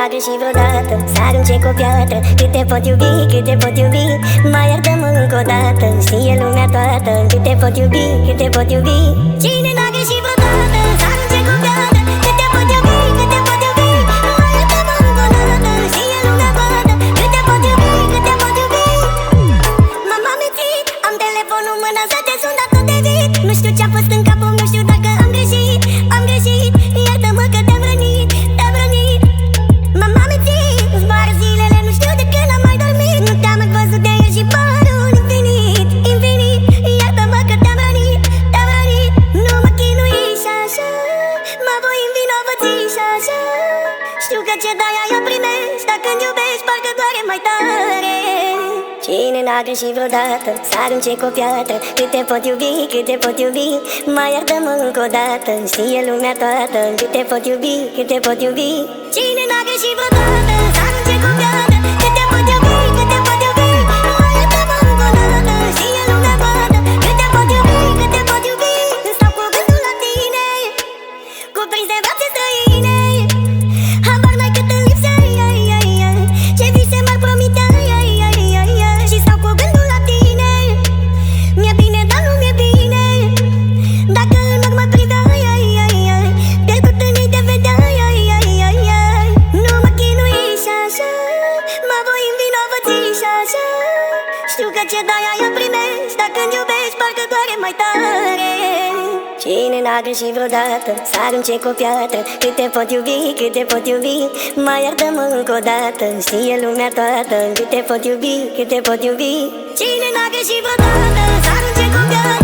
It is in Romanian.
neagă și vreodată să arunce cu o piatră. Cât te pot iubi, cât te pot iubi, mai iartă-mă încă o dată. Știe lumea toată cât te pot iubi, cât te pot iubi. Cine neagă și vreodată să arunce cu o piatră. Cât te pot iubi, cât te pot iubi, mai iartă-mă încă o dată. Știe lumea toată cât te pot iubi, cât te pot iubi. M-am amintit, am telefonul în mână să te sun, dar tot devit. Nu știu ce-a fost în capul, nu știu dacă am greșit. Am greșit, iartă-mă că te-am rănit, te-am rănit. M-am amintit, zboară zilele, nu știu de când am mai dormit. Nu te-am mai văzut de ieri și parul infinit, infinit. Iartă-mă că te-am rănit, te-am rănit. Nu mă chinui și așa, mă voi învinovăți și așa. Știu că ce dai aia primești, dar când iubești parcă doare mai tare. Cine neagă și vreodată să arunce cu o piatră. Cât te pot iubi, cât te pot iubi, mai iartă-mă încă o dată. Știe lumea toată cât te pot iubi, cât te pot iubi. Cine neagă și vreodată să arunce cu o piatră. Cât te pot iubi, cât te pot iubi, mai iartă-mă încă o dată. Știe lumea toată cât te pot iubi, cât te pot iubi. Stau cu gândul la tine, cuprins de brațe străine. Habar n-ai cât îmi lipseai, ce vise m-ar promite. Și stau cu gândul la tine. Mi-e bine, dar nu mi-e bine dacă în urmă priveai, pierdut în ei te vedeai. Nu mă chinui și așa, mă voi învinovăți și așa. Știu că ce dai aia primești, dar când iubești parcă doare mai tare. Cine neagă și vreodată să arunce cu o piatră. Cât te pot iubi, cât te pot iubi, mai iartă-mă încă o dată. Știe lumea toată cât te pot iubi, cât te pot iubi. Cine neagă și vreodată să arunce cu o piatră.